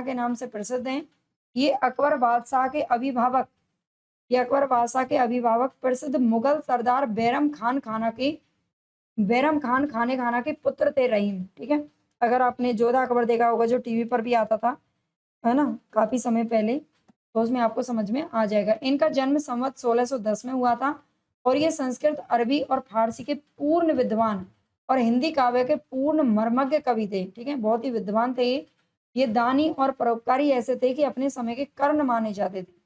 खाना के नाम से प्रसिद्ध हैं। ये अकबर बादशाह के अभिभावक ये अकबर बादशाह के अभिभावक प्रसिद्ध मुगल सरदार बैरम खान खाने खाना के पुत्र थे रहीम। ठीक है, अगर आपने जोधा अकबर देखा होगा जो टीवी पर भी आता था, है ना, काफी समय पहले, तो उसमें आपको समझ में आ जाएगा। इनका जन्म संवत 1610 में हुआ था और ये संस्कृत, अरबी और फारसी के पूर्ण विद्वान और हिंदी काव्य के पूर्ण मर्मज्ञ कवि थे। ठीक है, बहुत ही विद्वान थे ये दानी और परोपकारी ऐसे थे कि अपने समय के कर्ण माने जाते थे।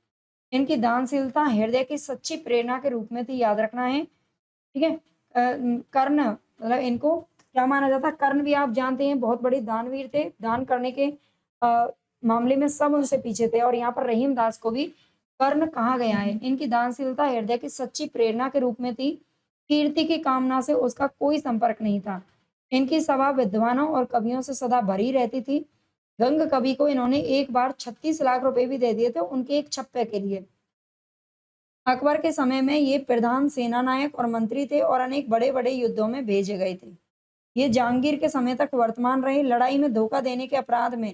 इनकी दानशीलता हृदय की सच्ची प्रेरणा के रूप में थी, याद रखना है। ठीक है, कर्ण मतलब इनको क्या माना जाता है, कर्ण भी आप जानते हैं बहुत बड़े दानवीर थे, दान करने के मामले में सब उनसे पीछे थे। और यहाँ पर रहीम दास को भी कर्ण कहा गया है। इनकी दानशीलता हृदय की सच्ची प्रेरणा के रूप में थी, कीर्ति की कामना से उसका कोई संपर्क नहीं था। इनकी सभा विद्वानों और कवियों से सदा भरी रहती थी। गंग कवि को इन्होंने एक बार 36 लाख रुपए भी दे दिए थे उनके एक छप्पे के लिए। अकबर के समय में ये प्रधान सेनानायक और मंत्री थे और अनेक बड़े बड़े युद्धों में भेजे गए थे। ये जहांगीर के समय तक वर्तमान रहे। लड़ाई में धोखा देने के अपराध में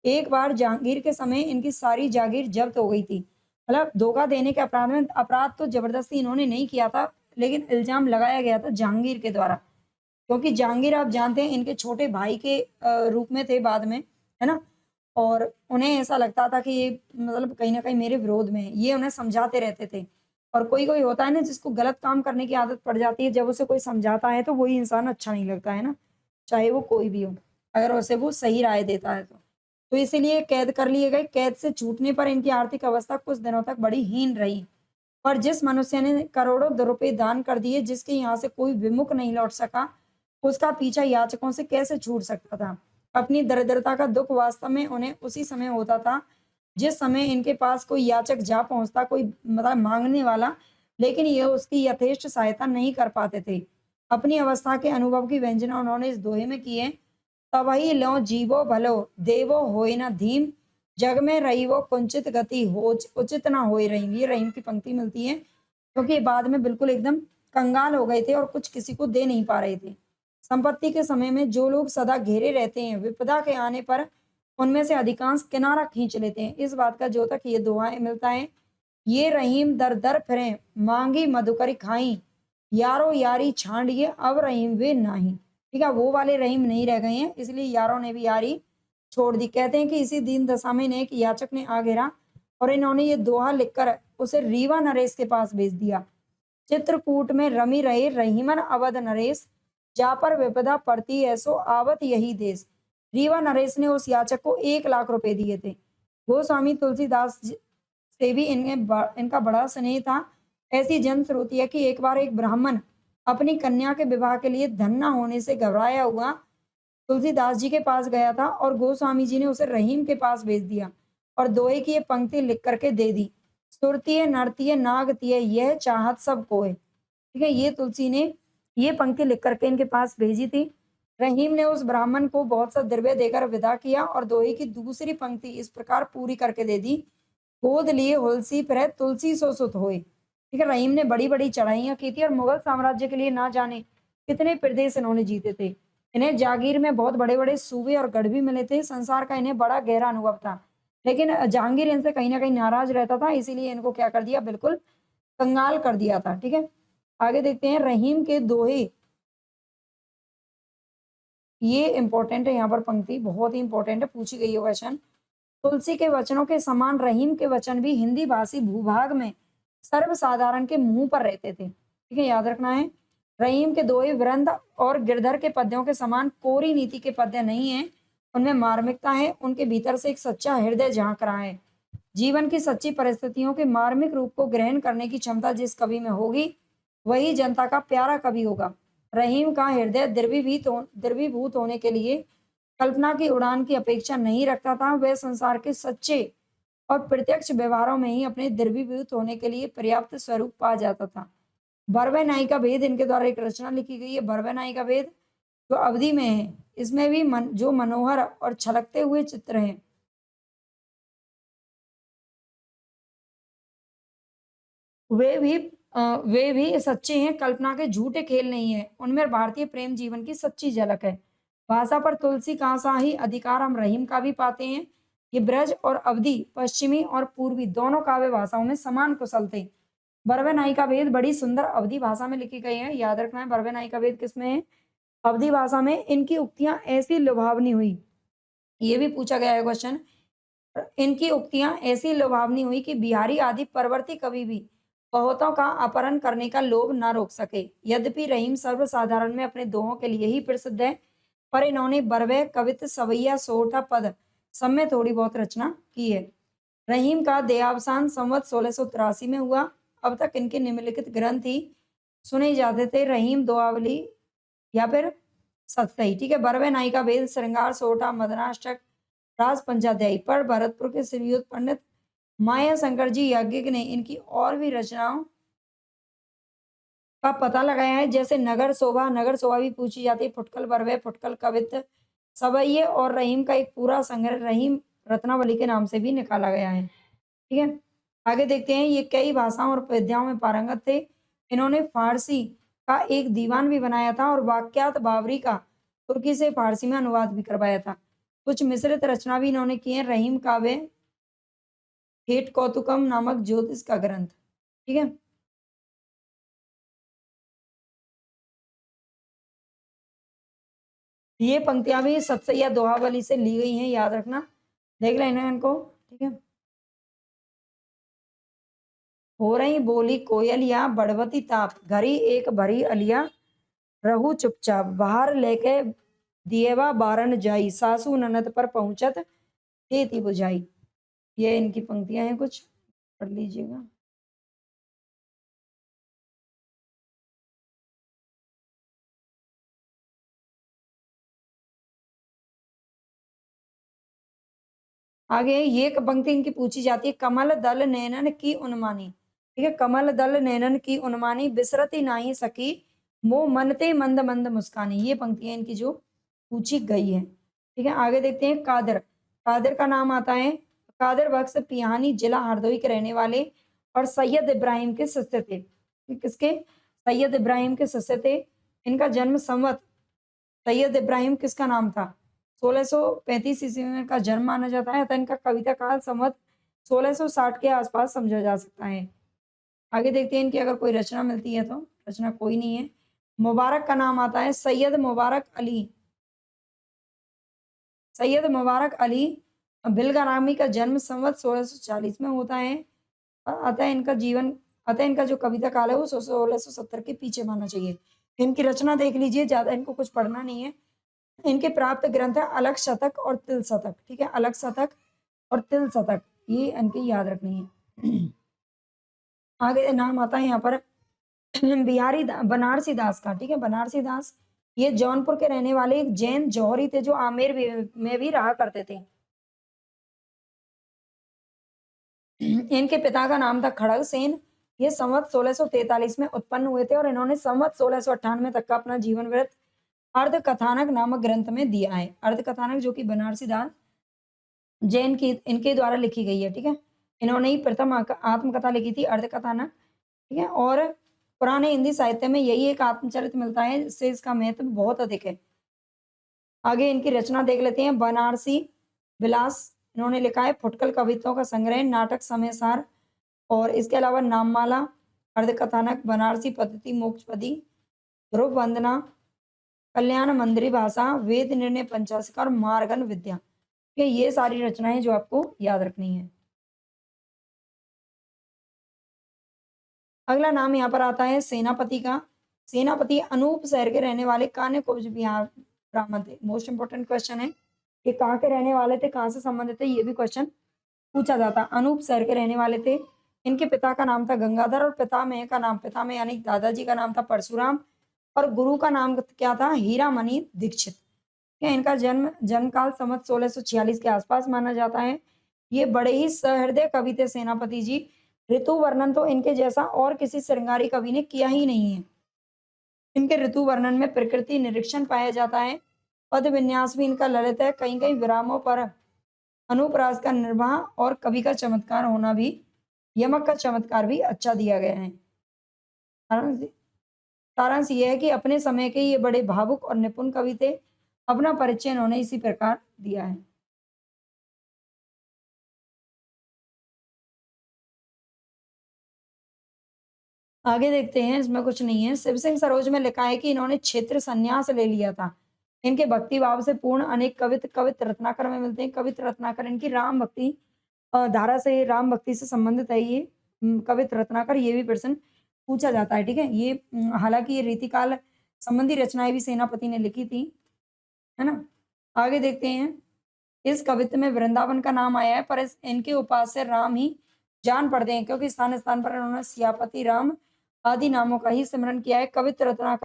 एक बार जहांगीर के समय इनकी सारी जागीर जब्त हो गई थी। मतलब धोखा देने के अपराध में, अपराध तो जबरदस्ती इन्होंने नहीं किया था, लेकिन इल्जाम लगाया गया था जहांगीर के द्वारा, क्योंकि जहांगीर आप जानते हैं इनके छोटे भाई के रूप में थे बाद में, है ना। और उन्हें ऐसा लगता था कि ये मतलब कहीं ना कहीं मेरे विरोध में है, ये उन्हें समझाते रहते थे। और कोई कोई होता है ना जिसको गलत काम करने की आदत पड़ जाती है, जब उसे कोई समझाता है तो वही इंसान अच्छा नहीं लगता है ना, चाहे वो कोई भी हो, अगर उसे वो सही राय देता है तो इसीलिए कैद कर लिए गए। कैद से छूटने पर इनकी आर्थिक अवस्था कुछ दिनों तक बड़ी हीन रही। पर जिस मनुष्य ने करोड़ों रुपए दान कर दिए, जिसके यहाँ से कोई विमुख नहीं लौट सका, उसका पीछा याचकों से कैसे छूट सकता था। अपनी दरिद्रता का दुख वास्तव में उन्हें उसी समय होता था जिस समय इनके पास कोई याचक जा पहुंचता, कोई मतलब मांगने वाला, लेकिन ये उसकी यथेष्ट सहायता नहीं कर पाते थे। अपनी अवस्था के अनुभव की व्यंजना उन्होंने इस दोहे में की है। तबहि लो जीवो भलो, देवो होय न धीम, जग में रही वो कुंचित गति, हो उचित ना होय रहीम। ये रहीम की पंक्ति मिलती है क्योंकि बाद में बिल्कुल एकदम कंगाल हो गए थे और कुछ किसी को दे नहीं पा रहे थे। संपत्ति के समय में जो लोग सदा घेरे रहते हैं, विपदा के आने पर उनमें से अधिकांश किनारा खींच लेते हैं। इस बात का जो तक ये दुआ मिलता है, ये रहीम दर दर फिरे, मांगी मधुकरी खाई, यारो यारी छांडिए, अब रहीम वे नाही। ठीक है, वो वाले रहीम नहीं रह गए हैं, इसलिए यारों ने भी यारी छोड़ दी। कहते हैं कि इसी दीन दशा में एक याचक ने आ घेरा और इन्होंने ये दोहा लिखकर उसे रीवा नरेश के पास भेज दिया। चित्रकूट में रमी रहे रहीमन अवध नरेश, जा पर विपदा पड़ती ऐसो आवत यही देश। रीवा नरेश ने उस याचक को 1 लाख रुपए दिए थे। गोस्वामी तुलसीदास से भी इनका बड़ा स्नेह था। ऐसी जनश्रुति है कि एक बार एक ब्राह्मण अपनी कन्या के विवाह के लिए धन न होने से घबराया हुआ तुलसीदास जी के पास गया था और गोस्वामी जी ने उसे रहीम के पास भेज दिया और दोहे की ये पंक्ति लिख करके दे दी। सुरतीय नर्तीय नागतीय यह चाहत सब कोय। ठीक है, ये तुलसी ने ये पंक्ति लिख करके इनके पास भेजी थी। रहीम ने उस ब्राह्मण को बहुत सा द्रव्य देकर विदा किया और दोहे की दूसरी पंक्ति इस प्रकार पूरी करके दे दी। गोद लिए हुलसी पर तुलसी सो सुत होए। ठीक है, रहीम ने बड़ी बड़ी चढ़ाइयां की थी और मुगल साम्राज्य के लिए ना जाने कितने प्रदेश इन्होंने जीते थे। इन्हें जागीर में बहुत बड़े बड़े सूबे और गढ़ भी मिले थे। संसार का इन्हें बड़ा गहरा अनुभव था, लेकिन जहांगीर इनसे कहीं ना कहीं नाराज रहता था, इसीलिए इनको क्या कर दिया, बिल्कुल कंगाल कर दिया था। ठीक है, आगे देखते हैं रहीम के दोहे। ये इंपॉर्टेंट है, यहाँ पर पंक्ति बहुत ही इंपॉर्टेंट है, पूछी गई है क्वेश्चन। तुलसी के वचनों के समान रहीम के वचन भी हिंदी भाषी भूभाग में सर्वसाधारण के मुंह पर रहते थे। ठीक है, याद रखना है। रहीम के दोहे वृंद और गिरधर के पद्यों के समान कोरी नीति के पद्य नहीं है, उनमें मार्मिकता है। उनके भीतर से एक सच्चा हृदय झांक रहा है। जीवन की सच्ची परिस्थितियों के मार्मिक रूप को ग्रहण करने की क्षमता जिस कवि में होगी, वही जनता का प्यारा कवि होगा। रहीम का हृदय द्रवीभूत होने के लिए कल्पना की उड़ान की अपेक्षा नहीं रखता था। वह संसार के सच्चे और प्रत्यक्ष व्यवहारों में ही अपने द्रवीभूत होने के लिए पर्याप्त स्वरूप पा जाता था। भरवे नाई का भेद इनके द्वारा एक रचना लिखी गई है। भरवे नाई का भेद जो अवधि में है, इसमें भी जो मनोहर और छलकते हुए चित्र हैं, वे भी सच्चे हैं, कल्पना के झूठे खेल नहीं है। उनमें भारतीय प्रेम जीवन की सच्ची झलक है। भाषा पर तुलसी का सा ही अधिकार हम रहीम का भी पाते हैं। ये ब्रज और अवधी, पश्चिमी और पूर्वी दोनों काव्य भाषाओं में समान कुशल थे। बरवे नायिका वेद बड़ी सुंदर अवधी भाषा में लिखी गई है। याद रखना है, बरवे नायिका वेद किसमें है? अवधी भाषा में। इनकी उक्तियां ऐसी लुभावनी हुई, ये भी पूछा गया है क्वेश्चन। इनकी उक्तियां ऐसी लुभावनी हुई कि बिहारी आदि परवर्ती कवि भी बहुतों का अपहरण करने का लोभ न रोक सके। यद्यपि रहीम सर्वसाधारण में अपने दोहों के लिए ही प्रसिद्ध है, पर इन्होंने बरवे, कवित्त, सवैया, सोरठा, पद सब में थोड़ी बहुत रचना की है। रहीम का देहावसान संवत 1683 में हुआ। अब तक इनके निम्नलिखित ग्रंथ ही सुने जाते थे: रहीम दोहावली या फिर सतसई, ठीक है। बरवे नायिका वेद, श्रृंगार, सोरठा, मदनाष्टक, राज पंचाध्यायी। पर भरतपुर के श्रीयुत पंडित माया शंकर जी याज्ञिक ने इनकी और भी रचनाओं का पता लगाया है, जैसे नगर शोभा। नगर शोभा भी पूछी जाती है। फुटकल बरवे, फुटकल कवित्त, सवैये और रहीम का एक पूरा संग्रह रहीम रत्नावली के नाम से भी निकाला गया है, ठीक है। आगे देखते हैं, ये कई भाषाओं और विद्याओं में पारंगत थे। इन्होंने फारसी का एक दीवान भी बनाया था और वाक्यात बावरी का तुर्की से फारसी में अनुवाद भी करवाया था। कुछ मिश्रित रचना भी इन्होंने की है। रहीम काव्य, हेट कौतुकम नामक ज्योतिष का ग्रंथ, ठीक है। ये पंक्तियां भी सतसैया दोहावली से ली गई हैं, याद रखना, देख लेना इनको, ठीक है। हो रही बोली कोयलिया, बड़वती ताप, घरी एक भरी अलिया, रहू चुपचाप, बाहर लेके दिएवा बारन जाई, सासू ननद पर पहुंचत खेती बुझाई। ये इनकी पंक्तियां हैं, कुछ पढ़ लीजिएगा। आगे ये एक पंक्ति इनकी पूछी जाती है: कमल दल नैनन की उन्मानी, ठीक है। कमल दल नैनन की उन्मानी, बिसरती नाही सकी, मोह मनते मंद मंद मुस्कानी। ये पंक्तियां इनकी जो पूछी गई है, ठीक है। आगे देखते हैं, कादर। कादर का नाम आता है, कादर बख्श पिहानी, जिला हरदोई के रहने वाले और सैयद इब्राहिम के शिष्य थे। किसके? सैयद इब्राहिम के शिष्य थे। इनका जन्म संवत, सैयद इब्राहिम किसका नाम था? 1635 ईस्वी में का जन्म माना जाता है, अतः इनका कविता काल संवत 1660 के आसपास समझा जा सकता है। आगे देखते हैं इनकी अगर कोई रचना मिलती है तो। रचना कोई नहीं है। मुबारक का नाम आता है, सैयद मुबारक अली। सैयद मुबारक अली बिलगारामी का जन्म संवत 1640 में होता है। अतः इनका जीवन, अतः इनका जो कविता काल है वो 1670 के पीछे माना चाहिए। इनकी रचना देख लीजिए, ज्यादा इनको कुछ पढ़ना नहीं है। इनके प्राप्त ग्रंथ है अलग शतक और तिल शतक, ठीक है। अलग शतक और तिल शतक, ये इनके याद रखनी है। आगे नाम आता है यहाँ पर बनारसी दास का, ठीक है। बनारसी दास ये जौनपुर के रहने वाले एक जैन जौहरी थे, जो आमेर में भी रहा करते थे। इनके पिता का नाम था खड़ग सेन। ये संवत 1643 में उत्पन्न हुए थे और इन्होंने संवत 1698 तक का अपना जीवन वृत्त अर्ध कथानक नामक ग्रंथ में दिया है। अर्ध कथानक जो कि बनारसी दास जैन की इनके द्वारा लिखी गई है, ठीक है। इन्होंने ही प्रथम आत्मकथा लिखी थी, अर्ध कथानक, ठीक है। और पुराने हिंदी साहित्य में यही एक आत्मचरित मिलता है, इससे इसका महत्व बहुत अधिक है। आगे इनकी रचना देख लेते हैं। बनारसी विलास इन्होंने लिखा है, फुटकल कविताओं का संग्रह, नाटक समय सार, और इसके अलावा नाममाला, अर्ध कथानक, बनारसी पद्धति, मोक्षपदी, ध्रुव वंदना, कल्याण मंदिरी भाषा, वेद निर्णय पंचाशिका और मार्गन विद्या, ये सारी रचनाएं जो आपको याद रखनी है। अगला नाम यहाँ पर आता है सेनापति का। सेनापति अनूप शहर के रहने वाले कान्य कुब्ज बिहार ब्राह्मण थे। मोस्ट इंपोर्टेंट क्वेश्चन है, ये कहाँ के रहने वाले थे, कहाँ से संबंधित थे, ये भी क्वेश्चन पूछा जाता। अनूप शहर के रहने वाले थे। इनके पिता का नाम था गंगाधर और पितामह का नाम, पितामह यानी दादाजी का नाम था परशुराम, और गुरु का नाम क्या था? हीरामणि दीक्षित। इनका जन्म काल संवत 1646 के आसपास माना जाता है। ये बड़े ही सहृदय कवि थे सेनापति जी। ऋतु वर्णन तो इनके जैसा और किसी श्रृंगारी कवि ने किया ही नहीं है। इनके ऋतु वर्णन में प्रकृति निरीक्षण पाया जाता है। पद विन्यास भी इनका ललित है, कहीं कहीं विरामों पर अनुप्रास का निर्वाह और कवि का चमत्कार होना भी, यमक का चमत्कार भी अच्छा दिया गया है। सारांश ये है कि अपने समय के ये बड़े भावुक और निपुण कवि थे। अपना परिचय इन्होंने इसी प्रकार दिया है। आगे देखते हैं, इसमें कुछ नहीं है। शिव सिंह सरोज में लिखा है कि इन्होंने क्षेत्र संन्यास ले लिया था। इनके भक्ति भाव से पूर्ण अनेक कवित रत्नाकर में मिलते हैं। कवित रत्नाकर इनकी राम भक्ति धारा से, राम भक्ति से संबंधित है ये। कवित रत्नाकर, ये भी प्रश्न पूछा जाता है, ठीक है? ये हालाँकि ये रीतिकाल संबंधी रचनाएँ भी सेनापति ने लिखी थी, है ना? आगे देखते हैं, इस कवित्त में वृंदावन का नाम आया है, पर इस इनके उपास्य राम ही जान पड़ते हैं, क्योंकि स्थान-स्थान पर इन्होंने सियापति राम आदि नामों का ही स्मरण किया है। कवित्त रत्नाकर